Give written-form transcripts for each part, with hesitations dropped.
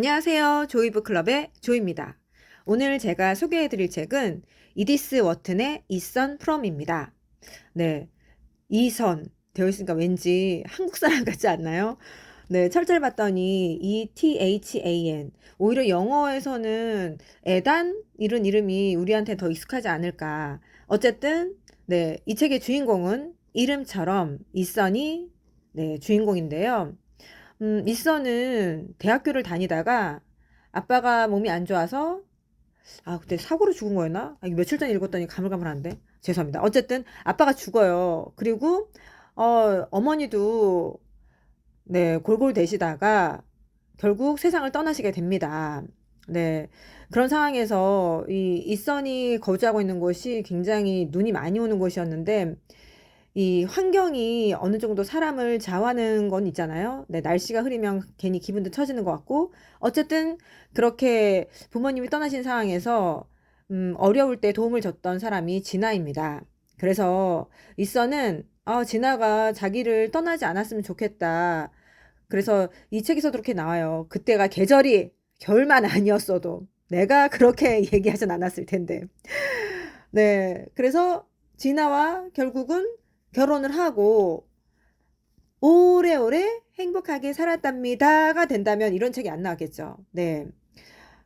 안녕하세요. 조이브클럽의 조입니다. 오늘 제가 소개해드릴 책은 이디스 워튼의 이선 프롬입니다. 네, 이선 되어 있으니까 왠지 한국 사람 같지 않나요? 네, 철자를 봤더니 ETHAN. 오히려 영어에서는 에단 이런 이름이 우리한테 더 익숙하지 않을까. 어쨌든 네, 이 책의 주인공은 이름처럼 이선이 네, 주인공인데요. 이선은 대학교를 다니다가 아빠가 몸이 안 좋아서 그때 사고로 죽은 거였나? 이거 며칠 전에 읽었더니 가물가물한데 죄송합니다. 어쨌든 아빠가 죽어요. 그리고 어머니도 네 골골대시다가 결국 세상을 떠나시게 됩니다. 네, 그런 상황에서 이 이선이 거주하고 있는 곳이 굉장히 눈이 많이 오는 곳이었는데 이 환경이 어느 정도 사람을 좌우하는 건 있잖아요. 네, 날씨가 흐리면 괜히 기분도 처지는 것 같고, 어쨌든 그렇게 부모님이 떠나신 상황에서 어려울 때 도움을 줬던 사람이 진아입니다. 그래서 이서는 진아가 자기를 떠나지 않았으면 좋겠다. 그래서 이 책에서도 그렇게 나와요. 그때가 계절이 겨울만 아니었어도 내가 그렇게 얘기하진 않았을 텐데. 네, 그래서 진아와 결국은 결혼을 하고 오래오래 행복하게 살았답니다가 된다면 이런 책이 안 나왔겠죠. 네.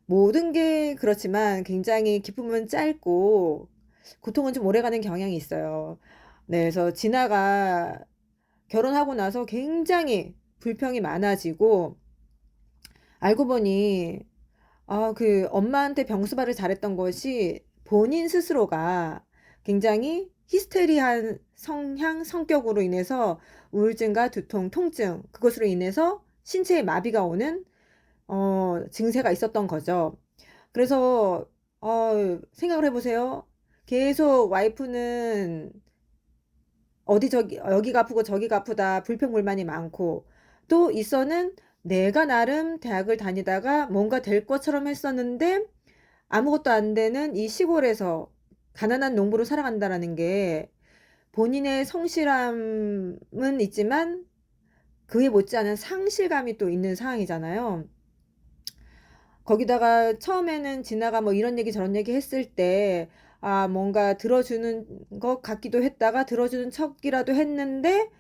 모든 게 그렇지만 굉장히 기쁨은 짧고 고통은 좀 오래가는 경향이 있어요. 네, 그래서 진아가 결혼하고 나서 굉장히 불평이 많아지고 알고 보니 그 엄마한테 병수발을 잘했던 것이 본인 스스로가 굉장히 히스테리한 성향, 성격으로 인해서 우울증과 두통, 통증, 그것으로 인해서 신체에 마비가 오는, 증세가 있었던 거죠. 그래서, 생각을 해보세요. 계속 와이프는 여기가 아프고 저기가 아프다, 불평불만이 많고, 또 있어는 내가 나름 대학을 다니다가 뭔가 될 것처럼 했었는데, 아무것도 안 되는 이 시골에서 가난한 농부로 살아간다라는 게 본인의 성실함은 있지만 그에 못지않은 상실감이 또 있는 상황이잖아요. 거기다가 처음에는 진아가 뭐 이런 얘기 저런 얘기 했을 때 뭔가 들어주는 것 같기도 했다가 들어주는 척이라도 했는데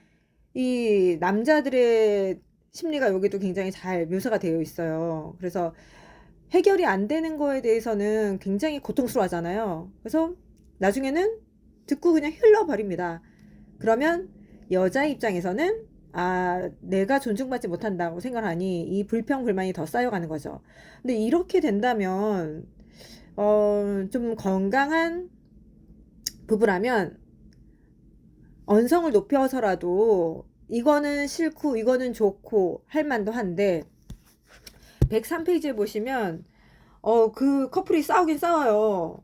이 남자들의 심리가 여기도 굉장히 잘 묘사가 되어 있어요. 그래서 해결이 안 되는 거에 대해서는 굉장히 고통스러워하잖아요. 그래서 나중에는 듣고 그냥 흘러버립니다. 그러면 여자 입장에서는 내가 존중받지 못한다고 생각하니 이 불평, 불만이 더 쌓여가는 거죠. 근데 이렇게 된다면, 좀 건강한 부부라면 언성을 높여서라도 이거는 싫고 이거는 좋고 할 만도 한데, 103페이지에 보시면 그 커플이 싸우긴 싸워요.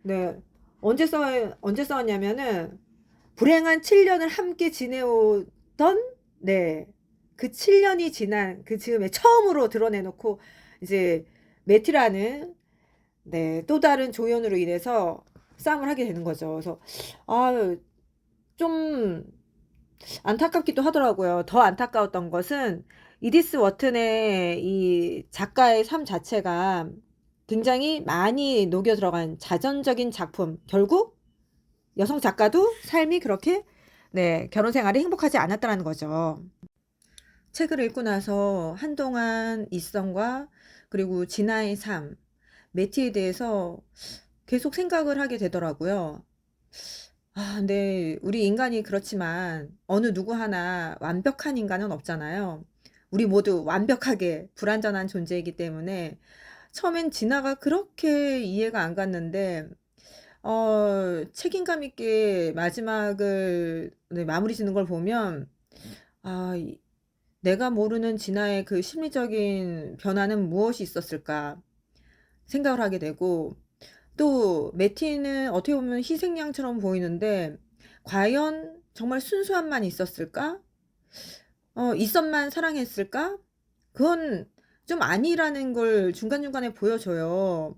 네. 언제 싸웠냐면은 불행한 7년을 함께 지내오던 네. 그 7년이 지난 그 즈음에 처음으로 드러내놓고 이제 메티라는 네, 또 다른 조연으로 인해서 싸움을 하게 되는 거죠. 그래서 좀 안타깝기도 하더라고요. 더 안타까웠던 것은 이디스 워튼의 이 작가의 삶 자체가 굉장히 많이 녹여 들어간 자전적인 작품. 결국 여성 작가도 삶이 그렇게 네, 결혼 생활이 행복하지 않았다는 거죠. 책을 읽고 나서 한동안 이성과 그리고 진아의 삶, 메티에 대해서 계속 생각을 하게 되더라고요. 근데 우리 인간이 그렇지만 어느 누구 하나 완벽한 인간은 없잖아요. 우리 모두 완벽하게 불완전한 존재이기 때문에 처음엔 진아가 그렇게 이해가 안 갔는데 책임감 있게 마지막을 네, 마무리 짓는 걸 보면 내가 모르는 진아의 그 심리적인 변화는 무엇이 있었을까 생각을 하게 되고 또 매티는 어떻게 보면 희생양처럼 보이는데 과연 정말 순수함만 있었을까? 이썸만 사랑했을까? 그건 좀 아니라는 걸 중간중간에 보여줘요.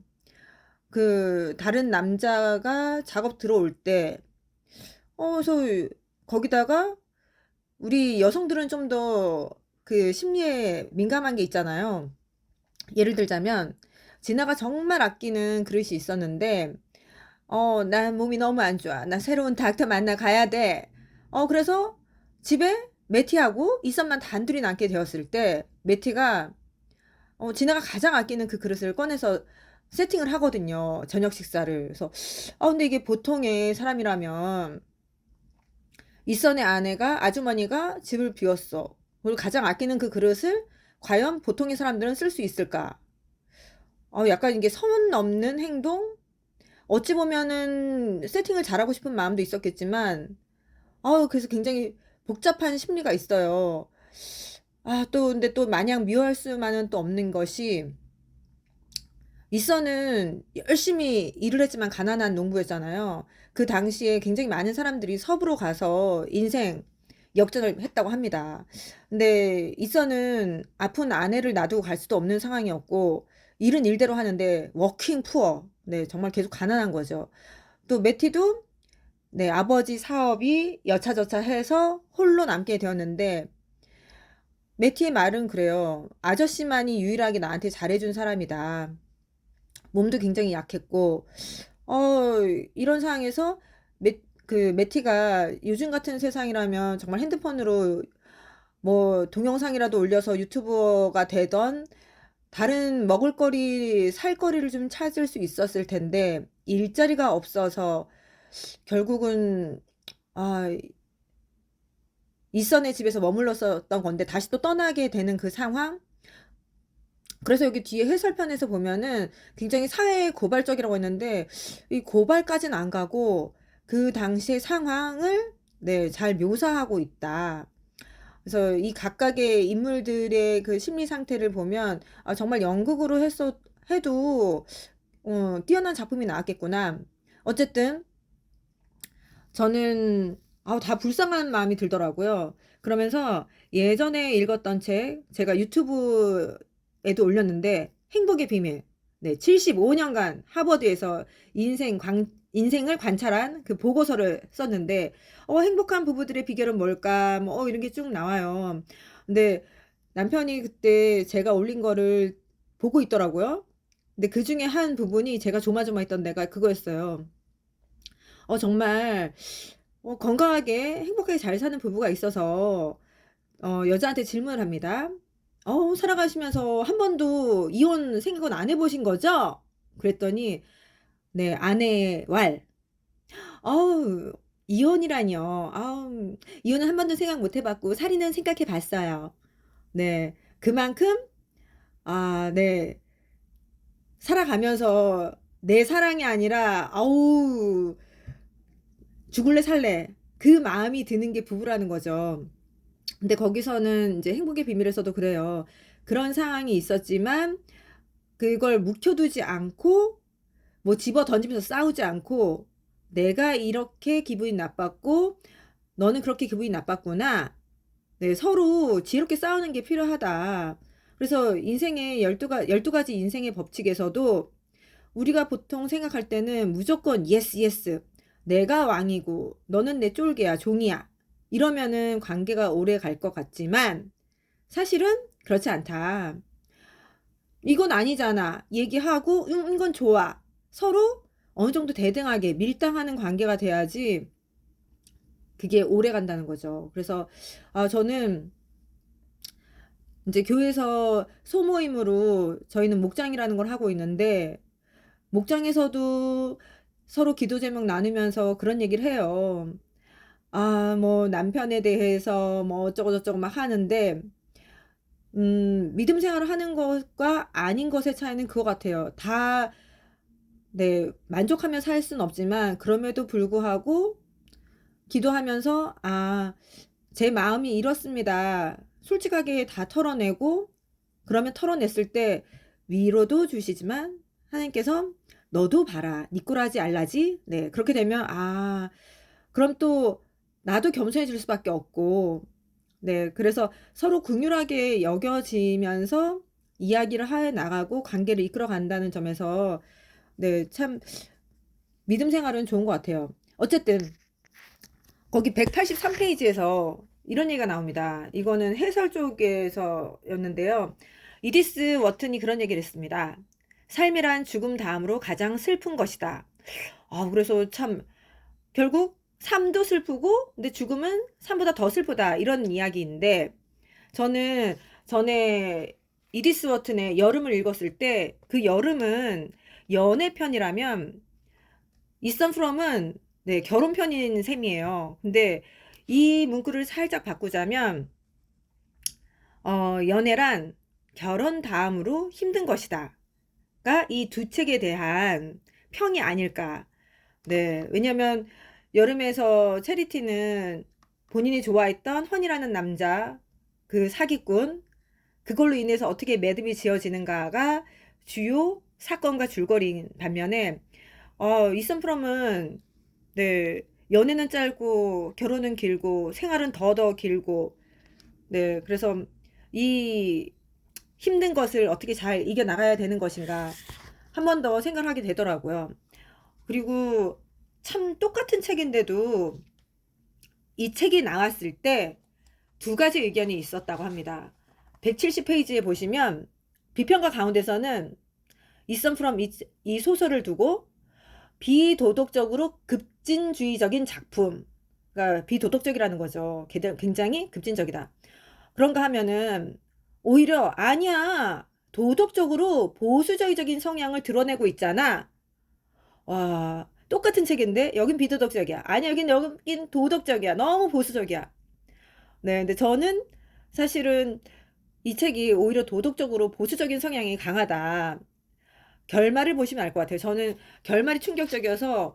그 다른 남자가 작업 들어올 때 그래서 거기다가 우리 여성들은 좀 더 그 심리에 민감한 게 있잖아요. 예를 들자면 진아가 정말 아끼는 그릇이 있었는데 나 몸이 너무 안 좋아. 나 새로운 닥터 만나 가야 돼. 그래서 집에 매티하고 이선만 단둘이 남게 되었을 때 매티가 진아가 가장 아끼는 그 그릇을 꺼내서 세팅을 하거든요. 저녁 식사를. 그래서 근데 이게 보통의 사람이라면 이선의 아내가 아주머니가 집을 비웠어. 그리고 가장 아끼는 그 그릇을 과연 보통의 사람들은 쓸 수 있을까? 약간 이게 선 넘는 행동? 어찌 보면은 세팅을 잘하고 싶은 마음도 있었겠지만, 그래서 굉장히 복잡한 심리가 있어요. 근데 또 마냥 미워할 수만은 또 없는 것이, 이서는 열심히 일을 했지만 가난한 농부였잖아요. 그 당시에 굉장히 많은 사람들이 서부로 가서 인생 역전을 했다고 합니다. 근데 이서는 아픈 아내를 놔두고 갈 수도 없는 상황이었고, 일은 일대로 하는데 워킹 푸어. 네, 정말 계속 가난한 거죠. 또 매티도 네, 아버지 사업이 여차저차 해서 홀로 남게 되었는데 매티의 말은 그래요. 아저씨만이 유일하게 나한테 잘해준 사람이다. 몸도 굉장히 약했고 어, 이런 상황에서 매티가 요즘 같은 세상이라면 정말 핸드폰으로 뭐 동영상이라도 올려서 유튜버가 되던 다른 먹을거리, 살거리를 좀 찾을 수 있었을 텐데 일자리가 없어서 결국은 아, 이선의 집에서 머물렀었던 건데 다시 또 떠나게 되는 그 상황? 그래서 여기 뒤에 해설편에서 보면은 굉장히 사회 고발적이라고 했는데 이 고발까지는 안 가고 그 당시의 상황을 네, 잘 묘사하고 있다. 그래서 이 각각의 인물들의 그 심리 상태를 보면 정말 연극으로 해도 뛰어난 작품이 나왔겠구나. 어쨌든 저는 다 불쌍한 마음이 들더라고요. 그러면서 예전에 읽었던 책 제가 유튜브에도 올렸는데 행복의 비밀. 네, 75년간 하버드에서 인생을 관찰한 그 보고서를 썼는데 행복한 부부들의 비결은 뭘까? 뭐 이런 게 쭉 나와요. 근데 남편이 그때 제가 올린 거를 보고 있더라고요. 근데 그 중에 한 부분이 제가 조마조마했던 데가 그거였어요. 정말 건강하게 행복하게 잘 사는 부부가 있어서 여자한테 질문을 합니다. 살아가시면서 한 번도 이혼 생각은 안 해보신 거죠? 그랬더니 네, 아내의 왈. 어우, 이혼이라뇨. 이혼은 한 번도 생각 못 해봤고 살인은 생각해 봤어요. 네, 그만큼 네, 살아가면서 내 사랑이 아니라 죽을래 살래 그 마음이 드는 게 부부라는 거죠. 근데 거기서는 이제 행복의 비밀에서도 그래요. 그런 상황이 있었지만 그걸 묵혀두지 않고 뭐 집어 던지면서 싸우지 않고 내가 이렇게 기분이 나빴고 너는 그렇게 기분이 나빴구나. 네, 서로 지혜롭게 싸우는 게 필요하다. 그래서 인생의 12가지 인생의 법칙에서도 우리가 보통 생각할 때는 무조건 예스 예스 내가 왕이고 너는 내 쫄개야 종이야 이러면은 관계가 오래 갈 것 같지만 사실은 그렇지 않다. 이건 아니잖아 얘기하고 이건 좋아 서로 어느 정도 대등하게 밀당하는 관계가 돼야지 그게 오래 간다는 거죠. 그래서 저는 이제 교회에서 소모임으로 저희는 목장이라는 걸 하고 있는데 목장에서도 서로 기도 제목 나누면서 그런 얘기를 해요. 뭐 남편에 대해서 뭐 어쩌고저쩌고 막 하는데 믿음 생활을 하는 것과 아닌 것의 차이는 그거 같아요. 다 네, 만족하며 살 수는 없지만 그럼에도 불구하고 기도하면서 제 마음이 이렇습니다. 솔직하게 다 털어내고 그러면 털어냈을 때 위로도 주시지만 하나님께서 너도 봐라. 니꾸라지 알라지. 네, 그렇게 되면 그럼 또 나도 겸손해질 수밖에 없고 네, 그래서 서로 긍휼하게 여겨지면서 이야기를 해 나가고 관계를 이끌어 간다는 점에서 네, 참 믿음 생활은 좋은 것 같아요. 어쨌든 거기 183페이지에서 이런 얘기가 나옵니다. 이거는 해설 쪽에서였는데요. 이디스 워튼이 그런 얘기를 했습니다. 삶이란 죽음 다음으로 가장 슬픈 것이다. 그래서 참 결국 삶도 슬프고 근데 죽음은 삶보다 더 슬프다 이런 이야기인데 저는 전에 이디스 워튼의 여름을 읽었을 때 그 여름은 연애 편이라면 이선 프롬은 네, 결혼 편인 셈이에요. 근데 이 문구를 살짝 바꾸자면 연애란 결혼 다음으로 힘든 것이다. 가 이 두 책에 대한 평이 아닐까. 네, 왜냐면 여름에서 체리티는 본인이 좋아했던 헌이라는 남자, 그 사기꾼, 그걸로 인해서 어떻게 매듭이 지어지는가가 주요 사건과 줄거리인 반면에 이선 프롬은 네, 연애는 짧고 결혼은 길고 생활은 더 길고 네, 그래서 이 힘든 것을 어떻게 잘 이겨나가야 되는 것인가 한 번 더 생각을 하게 되더라고요. 그리고 참 똑같은 책인데도 이 책이 나왔을 때 두 가지 의견이 있었다고 합니다. 170페이지에 보시면 비평가 가운데서는 이선 프롬 이 소설을 두고 비도덕적으로 급진주의적인 작품, 그러니까 비도덕적이라는 거죠. 굉장히 급진적이다. 그런가 하면은 오히려 아니야. 도덕적으로 보수주의적인 성향을 드러내고 있잖아. 와, 똑같은 책인데 여긴 비도덕적이야. 아니 여긴 도덕적이야. 너무 보수적이야. 네, 근데 저는 사실은 이 책이 오히려 도덕적으로 보수적인 성향이 강하다. 결말을 보시면 알 것 같아요. 저는 결말이 충격적이어서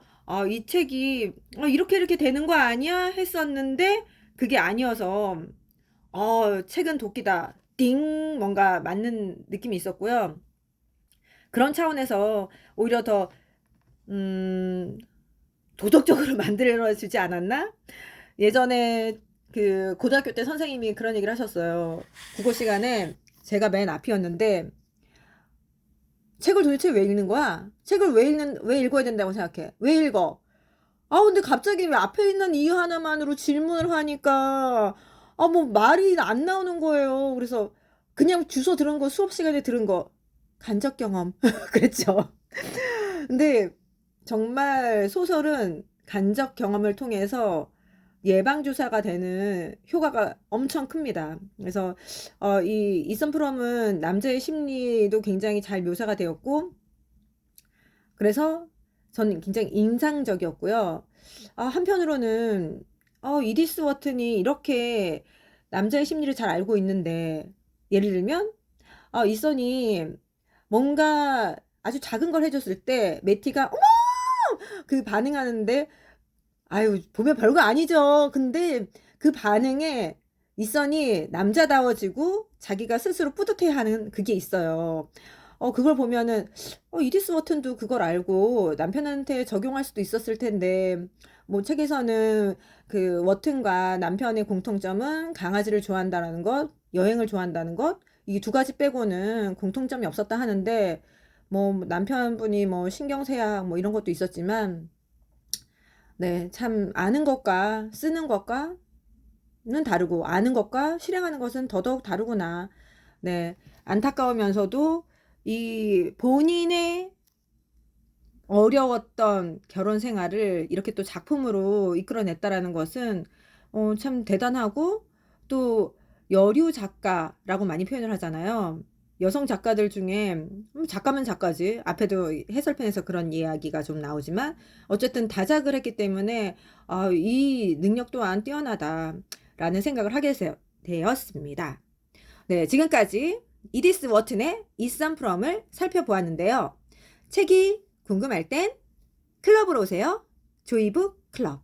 이 책이 이렇게 되는 거 아니야 했었는데 그게 아니어서 책은 도끼다. 띵 뭔가 맞는 느낌이 있었고요. 그런 차원에서 오히려 더 도덕적으로 만들어주지 않았나? 예전에 그 고등학교 때 선생님이 그런 얘기를 하셨어요. 국어 시간에 제가 맨 앞이었는데 책을 도대체 왜 읽는 거야? 책을 왜 읽어야 된다고 생각해? 왜 읽어? 근데 갑자기 왜 앞에 있는 이유 하나만으로 질문을 하니까, 뭐 말이 안 나오는 거예요. 그래서 그냥 주워 들은 거, 수업 시간에 들은 거, 간접 경험. 그랬죠. 근데 정말 소설은 간접 경험을 통해서 예방주사가 되는 효과가 엄청 큽니다. 그래서 이 이선 프롬은 남자의 심리도 굉장히 잘 묘사가 되었고 그래서 저는 굉장히 인상적이었고요. 한편으로는 이디스 워튼이 이렇게 남자의 심리를 잘 알고 있는데 예를 들면 이선이 뭔가 아주 작은 걸 해줬을 때 매티가 어머 그 반응하는데 아유, 보면 별거 아니죠. 근데 그 반응에 이선이 남자다워지고 자기가 스스로 뿌듯해하는 그게 있어요. 그걸 보면은 이디스 워튼도 그걸 알고 남편한테 적용할 수도 있었을 텐데 뭐 책에서는 그 워튼과 남편의 공통점은 강아지를 좋아한다라는 것, 여행을 좋아한다는 것, 이 두 가지 빼고는 공통점이 없었다 하는데 뭐 남편분이 뭐 신경쇠약 뭐 이런 것도 있었지만 네, 참 아는 것과 쓰는 것과는 다르고 아는 것과 실행하는 것은 더더욱 다르구나. 네, 안타까우면서도 이 본인의 어려웠던 결혼 생활을 이렇게 또 작품으로 이끌어냈다라는 것은 참 대단하고 또 여류 작가라고 많이 표현을 하잖아요. 여성 작가들 중에 작가면 작가지 앞에도 해설편에서 그런 이야기가 좀 나오지만 어쨌든 다작을 했기 때문에 이 능력 또한 뛰어나다라는 생각을 하게 되었습니다. 네, 지금까지 이디스 워튼의 이선 프롬을 살펴보았는데요. 책이 궁금할 땐 클럽으로 오세요. 조이북 클럽.